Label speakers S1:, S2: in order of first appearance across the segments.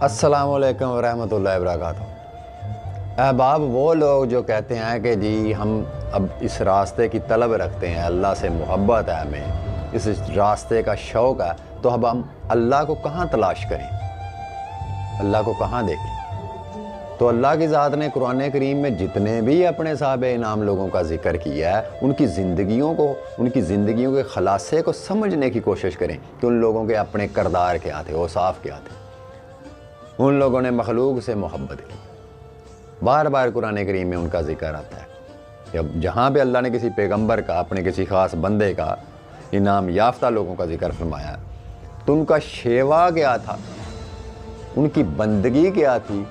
S1: السلام علیکم ورحمۃ اللہ وبرکاتہ۔ احباب، وہ لوگ جو کہتے ہیں کہ جی ہم اب اس راستے کی طلب رکھتے ہیں، اللہ سے محبت ہے، ہمیں اس راستے کا شوق ہے، تو اب ہم اللہ کو کہاں تلاش کریں، اللہ کو کہاں دیکھیں؟ تو اللہ کی ذات نے قرآن کریم میں جتنے بھی اپنے صاحب انعام لوگوں کا ذکر کیا ہے، ان کی زندگیوں کے خلاصے کو سمجھنے کی کوشش کریں کہ ان لوگوں کے اپنے کردار کیا تھے، اوصاف کیا تھے۔ ان لوگوں نے مخلوق سے محبت کی، بار بار قرآن کریم میں ان کا ذکر آتا ہے کہ جہاں پہ اللہ نے کسی پیغمبر کا، اپنے کسی خاص بندے کا، انعام یافتہ لوگوں کا ذکر فرمایا تو ان کا شیوا کیا تھا، ان کی بندگی کیا تھی؟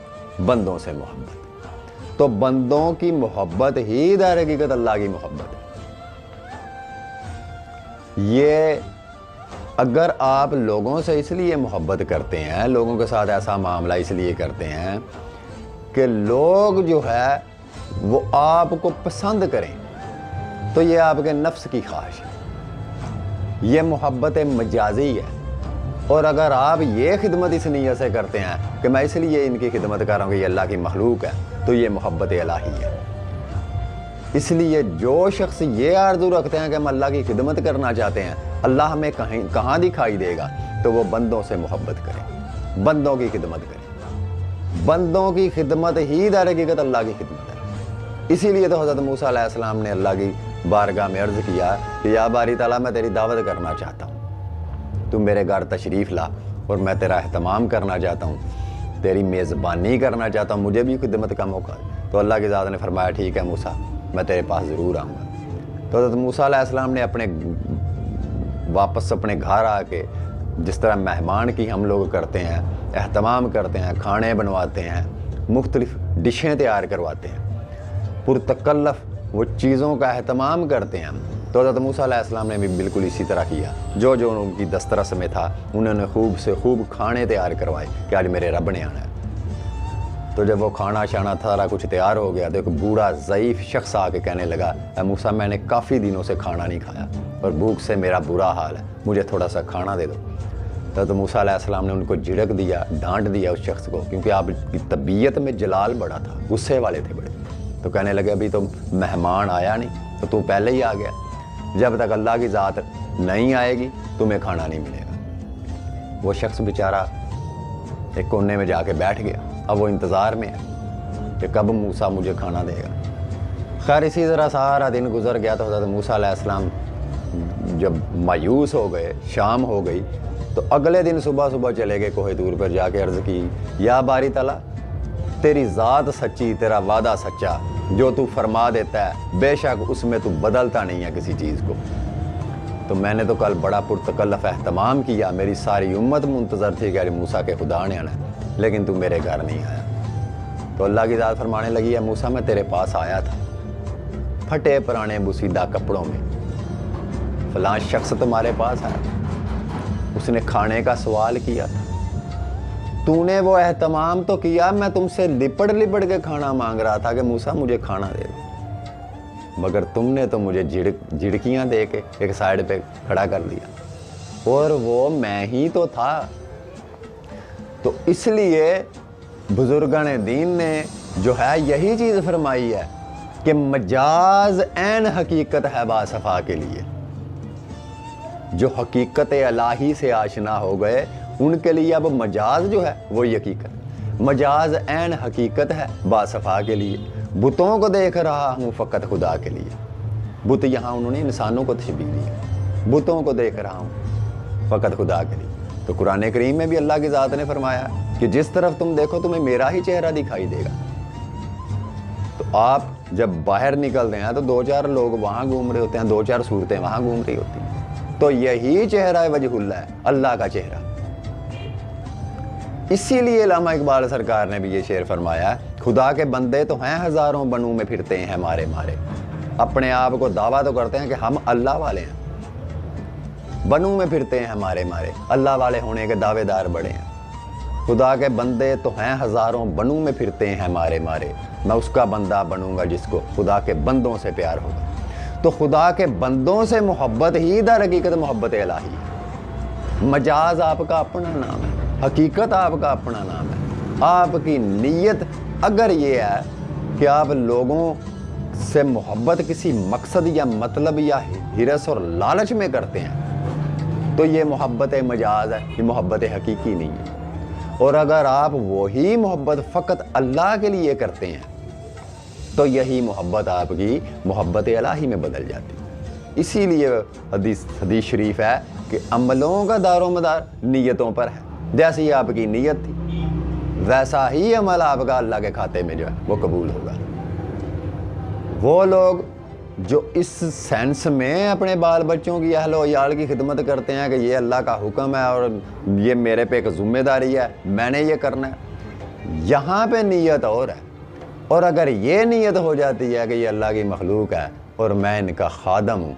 S1: بندوں سے محبت۔ تو بندوں کی محبت ہی در حقیقت اللہ کی محبت ہے۔ یہ اگر آپ لوگوں سے اس لیے محبت کرتے ہیں، لوگوں کے ساتھ ایسا معاملہ اس لیے کرتے ہیں کہ لوگ جو ہے وہ آپ کو پسند کریں، تو یہ آپ کے نفس کی خواہش ہے، یہ محبت مجازی ہے۔ اور اگر آپ یہ خدمت اس نیت سے کرتے ہیں کہ میں اس لیے ان کی خدمت کر رہا ہوں کہ یہ اللہ کی مخلوق ہے، تو یہ محبت الہی ہے۔ اس لیے جو شخص یہ آرزو رکھتے ہیں کہ ہم اللہ کی خدمت کرنا چاہتے ہیں، اللہ ہمیں کہاں دکھائی دے گا، تو وہ بندوں سے محبت کریں، بندوں کی خدمت کریں۔ بندوں کی خدمت ہی در حقیقت اللہ کی خدمت ہے۔ اسی لیے تو حضرت موسیٰ علیہ السلام نے اللہ کی بارگاہ میں عرض کیا کہ یا باری تعالیٰ، میں تیری دعوت کرنا چاہتا ہوں، تو میرے گھر تشریف لا، اور میں تیرا اہتمام کرنا چاہتا ہوں، تیری میزبانی کرنا چاہتا ہوں، مجھے بھی خدمت کا موقع دے۔ تو اللہ کی ذات نے فرمایا ٹھیک ہے موسیٰ، میں تیرے پاس ضرور آؤں گا۔ تو حضرت موسیٰ علیہ السلام نے واپس اپنے گھر آ کے جس طرح مہمان کی ہم لوگ کرتے ہیں، اہتمام کرتے ہیں، کھانے بنواتے ہیں، مختلف ڈشیں تیار کرواتے ہیں، پرتکلف وہ چیزوں کا اہتمام کرتے ہیں، تو حضرت موسیٰ علیہ السلام نے بھی بالکل اسی طرح کیا۔ جو ان کی دسترس میں تھا، انہوں نے خوب سے خوب کھانے تیار کروائے کہ آج میرے رب نے آنا ہے۔ تو جب وہ کھانا شانا سارا کچھ تیار ہو گیا تو ایک بوڑھا ضعیف شخص آ کے کہنے لگا، اے موسیٰ، میں نے کافی دنوں سے کھانا نہیں کھایا اور بھوک سے میرا برا حال ہے، مجھے تھوڑا سا کھانا دے دو۔ تو موسیٰ علیہ السلام نے ان کو جھڑک دیا، ڈانٹ دیا اس شخص کو، کیونکہ آپ کی طبیعت میں جلال بڑا تھا، غصے والے تھے بڑے۔ تو کہنے لگے ابھی تو مہمان آیا نہیں، تو پہلے ہی آ گیا، جب تک اللہ کی ذات نہیں آئے گی تمہیں کھانا نہیں ملے گا۔ وہ شخص بیچارہ ایک کونے میں جا کے بیٹھ گیا، اب وہ انتظار میں ہے کہ کب موسیٰ مجھے کھانا دے گا۔ خیر اسی طرح سارا دن گزر گیا، تو حضرت موسیٰ علیہ السلام جب مایوس ہو گئے، شام ہو گئی، تو اگلے دن صبح چلے گئے کوہ طور پر، جا کے عرض کی، یا باری تعالیٰ، تیری ذات سچی، تیرا وعدہ سچا، جو تو فرما دیتا ہے بے شک اس میں تو بدلتا نہیں ہے کسی چیز کو۔ تو میں نے تو کل بڑا پرتکلف اہتمام کیا، میری ساری امت منتظر تھی کہ موسیٰ کے خدا نے آنا ہے، لیکن تو میرے گھر نہیں آیا۔ تو اللہ کی ذات فرمانے لگی، ہے موسیٰ، میں تیرے پاس آیا تھا پھٹے پرانے بوسیدہ کپڑوں میں، فلاں شخص تمہارے پاس آیا، اس نے کھانے کا سوال کیا تھا، تو نے وہ اہتمام تو کیا، میں تم سے لپڑ کے کھانا مانگ رہا تھا کہ موسیٰ مجھے کھانا دے دو، مگر تم نے تو مجھے جھڑکیاں دے کے ایک سائیڈ پہ کھڑا کر دیا، اور وہ میں ہی تو تھا۔ تو اس لیے بزرگان دین نے جو ہے یہی چیز فرمائی ہے کہ مجاز عین حقیقت ہے باصفا کے لیے۔ جو حقیقت الہی سے آشنا ہو گئے ان کے لیے اب مجاز جو ہے وہی حقیقت، مجاز عین حقیقت ہے باصفا کے لیے۔ بتوں کو دیکھ رہا ہوں فقط خدا کے لیے، بت یہاں انہوں نے انسانوں کو تشبیہ دی ہے، بتوں کو دیکھ رہا ہوں فقط خدا کے لیے۔ تو قرآن کریم میں بھی اللہ کی ذات نے فرمایا کہ جس طرف تم دیکھو تمہیں میرا ہی چہرہ دکھائی دے گا۔ تو آپ جب باہر نکلتے ہیں تو 2-4 لوگ وہاں گھوم رہے ہوتے ہیں، 2-4 صورتیں وہاں گھوم رہی ہوتی ہیں، تو یہی چہرہ وجہ اللہ ہے، اللہ کا چہرہ۔ اسی لیے علامہ اقبال سرکار نے بھی یہ شعر فرمایا، خدا کے بندے تو ہیں ہزاروں، بنوں میں پھرتے ہیں مارے مارے۔ اپنے آپ کو دعویٰ تو کرتے ہیں کہ ہم اللہ والے ہیں، بنوں میں پھرتے ہیں مارے مارے، اللہ والے ہونے کے دعوے دار بڑے ہیں۔ خدا کے بندے تو ہیں ہزاروں، بنوں میں پھرتے ہیں مارے مارے، میں اس کا بندہ بنوں گا جس کو خدا کے بندوں سے پیار ہوگا۔ تو خدا کے بندوں سے محبت ہی در حقیقت محبت الہی ہے۔ مجاز آپ کا اپنا نام ہے، حقیقت آپ کا اپنا نام ہے۔ آپ کی نیت اگر یہ ہے کہ آپ لوگوں سے محبت کسی مقصد یا مطلب یا ہرس اور لالچ میں کرتے ہیں تو یہ محبت مجاز ہے، یہ محبت حقیقی نہیں ہے۔ اور اگر آپ وہی محبت فقط اللہ کے لیے کرتے ہیں تو یہی محبت آپ کی محبت الہی میں بدل جاتی ہے۔ اسی لیے حدیث شریف ہے کہ عملوں کا دار و مدار نیتوں پر ہے۔ جیسی آپ کی نیت تھی ویسا ہی عمل آپ کا اللہ کے کھاتے میں جو ہے وہ قبول ہوگا۔ وہ لوگ جو اس سینس میں اپنے بال بچوں کی اہل و عیال کی خدمت کرتے ہیں کہ یہ اللہ کا حکم ہے اور یہ میرے پہ ایک ذمہ داری ہے، میں نے یہ کرنا ہے، یہاں پہ نیت اور ہے۔ اور اگر یہ نیت ہو جاتی ہے کہ یہ اللہ کی مخلوق ہے اور میں ان کا خادم ہوں،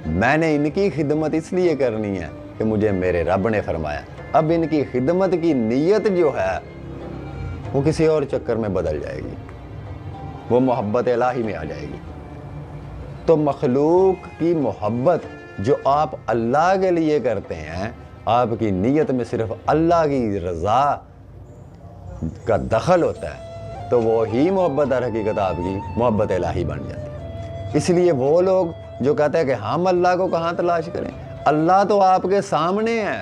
S1: میں نے ان کی خدمت اس لیے کرنی ہے کہ مجھے میرے رب نے فرمایا، اب ان کی خدمت کی نیت جو ہے وہ کسی اور چکر میں بدل جائے گی، وہ محبت الہی میں آ جائے گی۔ تو مخلوق کی محبت جو آپ اللہ کے لیے کرتے ہیں، آپ کی نیت میں صرف اللہ کی رضا کا دخل ہوتا ہے تو وہی محبت در حقیقت آپ کی محبت الہی بن جاتی ہے۔ اس لیے وہ لوگ جو کہتے ہیں کہ ہم اللہ کو کہاں تلاش کریں، اللہ تو آپ کے سامنے ہے،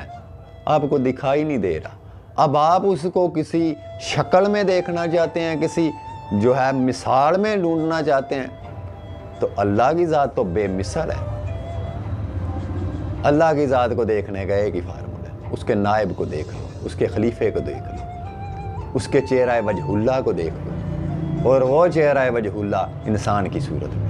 S1: آپ کو دکھائی نہیں دے رہا، اب آپ اس کو کسی شکل میں دیکھنا چاہتے ہیں، کسی جو ہے مثال میں ڈھونڈنا چاہتے ہیں، تو اللہ کی ذات تو بے مثل ہے۔ اللہ کی ذات کو دیکھنے کا ایک ہی فارمولا ہے، اس کے نائب کو دیکھ لو، اس کے خلیفے کو دیکھ لو، اس کے چہرہ وجہ اللہ کو دیکھ لو، اور وہ چہرہ وجہ اللہ انسان کی صورت میں۔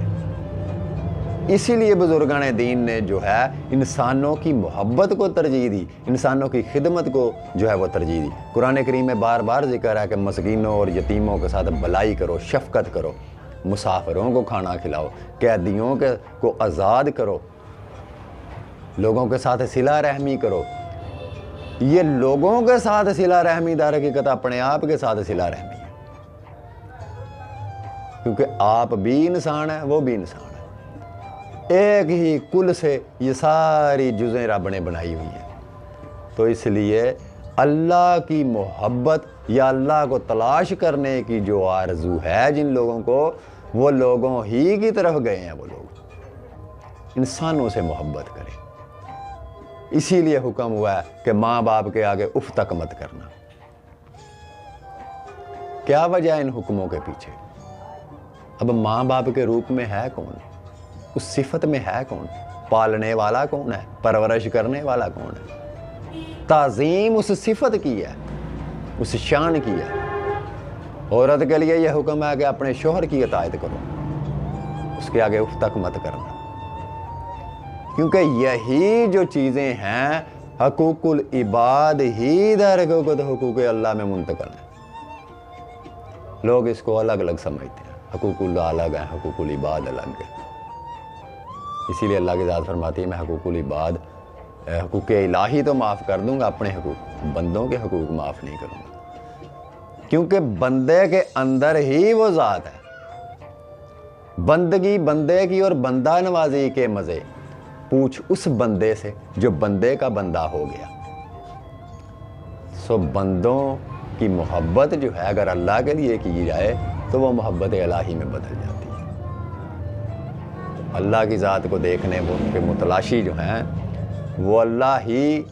S1: اسی لیے بزرگان دین نے جو ہے انسانوں کی محبت کو ترجیح دی، انسانوں کی خدمت کو جو ہے وہ ترجیح دی۔ قرآن کریم میں بار بار ذکر ہے کہ مسکینوں اور یتیموں کے ساتھ بھلائی کرو، شفقت کرو، مسافروں کو کھانا کھلاؤ، قیدیوں کو آزاد کرو، لوگوں کے ساتھ صلہ رحمی کرو۔ یہ لوگوں کے ساتھ صلہ رحمی در حقیقت اپنے آپ کے ساتھ صلہ رحمی ہے، کیونکہ آپ بھی انسان ہیں، وہ بھی انسان ہے، ایک ہی کل سے یہ ساری جزیں رب نے بنائی ہوئی ہیں۔ تو اس لیے اللہ کی محبت یا اللہ کو تلاش کرنے کی جو آرزو ہے جن لوگوں کو، وہ لوگوں ہی کی طرف گئے ہیں، وہ لوگ انسانوں سے محبت کریں۔ اسی لیے حکم ہوا ہے کہ ماں باپ کے آگے اف تک مت کرنا۔ کیا وجہ ہے ان حکموں کے پیچھے؟ اب ماں باپ کے روپ میں ہے کون؟ اس صفت میں ہے کون؟ پالنے والا کون ہے؟ پرورش کرنے والا کون ہے؟ تعظیم اس صفت کی ہے، اس شان کی ہے۔ عورت کے لیے یہ حکم ہے کہ اپنے شوہر کی اطاعت کرو، اس کے آگے اف تک مت کرنا، کیونکہ یہی جو چیزیں ہیں حقوق العباد ہی در حقیقت حقوق اللہ میں منتقل ہیں۔ لوگ اس کو الگ الگ سمجھتے ہیں، حقوق اللہ الگ ہیں، حقوق العباد الگ ہیں۔ اسی لیے اللہ کی ذات فرماتی ہے میں حقوق العباد، حقوق الہی تو معاف کر دوں گا، اپنے حقوق، بندوں کے حقوق معاف نہیں کروں گا، کیونکہ بندے کے اندر ہی وہ ذات ہے۔ بندگی بندے کی اور بندہ نوازی کے مزے پوچھ اس بندے سے جو بندے کا بندہ ہو گیا۔ سو بندوں کی محبت جو ہے اگر اللہ کے لیے کی جائے تو وہ محبت الہی میں بدل جاتی ہے۔ اللہ کی ذات کو دیکھنے وہ ان کے متلاشی جو ہیں وہ اللہ ہی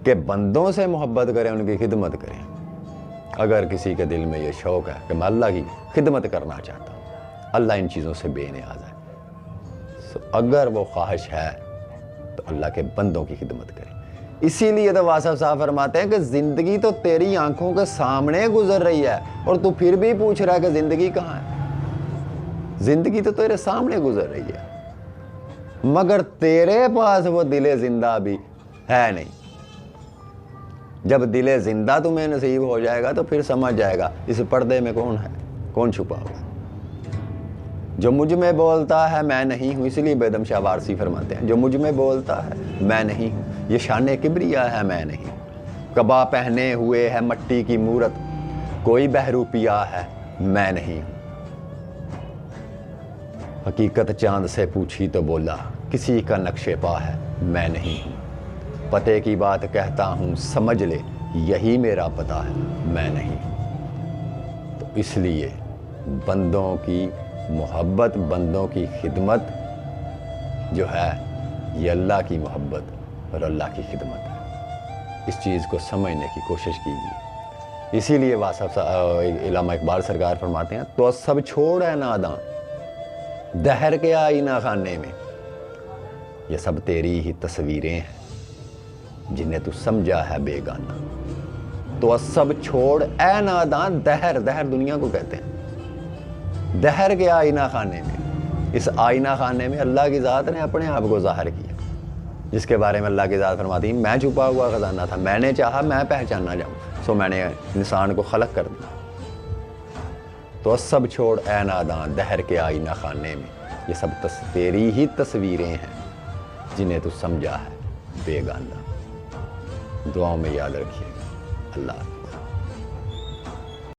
S1: کے بندوں سے محبت کریں، ان کی خدمت کریں۔ اگر کسی کے دل میں یہ شوق ہے کہ میں اللہ کی خدمت کرنا چاہتا ہوں، اللہ ان چیزوں سے بے نیاز ہے، اگر وہ خواہش ہے تو اللہ کے بندوں کی خدمت کریں۔ اسی لیے تو واصف صاحب فرماتے ہیں کہ زندگی تو تیری آنکھوں کے سامنے گزر رہی ہے اور تو پھر بھی پوچھ رہا ہے کہ زندگی کہاں ہے۔ زندگی تو تیرے سامنے گزر رہی ہے، مگر تیرے پاس وہ دل زندہ بھی ہے نہیں۔ جب دل زندہ تمہیں نصیب ہو جائے گا تو پھر سمجھ جائے گا اس پردے میں کون ہے، کون چھپا ہوا۔ جو مجھ میں بولتا ہے میں نہیں ہوں، اس لیے بیدم شاہ وارسی فرماتے ہیں جو مجھ میں بولتا ہے میں نہیں ہوں، یہ شان کبریا ہے میں نہیں ہوں۔ قبا پہنے ہوئے ہے مٹی کی مورت، کوئی بہروپیا ہے میں نہیں ہوں۔ حقیقت چاند سے پوچھی تو بولا کسی کا نقش پا ہے میں نہیں ہوں۔ پتے کی بات کہتا ہوں سمجھ لے، یہی میرا پتہ ہے، میں نہیں۔ تو اس لیے بندوں کی محبت، بندوں کی خدمت جو ہے یہ اللہ کی محبت اور اللہ کی خدمت ہے۔ اس چیز کو سمجھنے کی کوشش کیجیے۔ اسی لیے علامہ اقبال سرکار فرماتے ہیں تو سب چھوڑ ہے ناداں دہر کے آئینہ خانے میں، یہ سب تیری ہی تصویریں ہیں جنہیں تو سمجھا ہے بیگانہ۔ تو سب چھوڑ اے ناداں، دہر دنیا کو کہتے ہیں، دہر کے آئینہ خانے میں، اس آئینہ خانے میں اللہ کی ذات نے اپنے آپ کو ظاہر کیا، جس کے بارے میں اللہ کی ذات فرماتی ہے میں چھپا ہوا خزانہ تھا، میں نے چاہا میں پہچانا جاؤں، سو میں نے انسان کو خلق کر دیا۔ تو سب چھوڑ اے ناداں دہر کے آئینہ خانے میں، یہ سب تیری ہی تصویریں ہیں جنہیں تو سمجھا ہے بیگانہ۔ دعاؤں میں یاد رکھیے گا۔ اللہ حافظ۔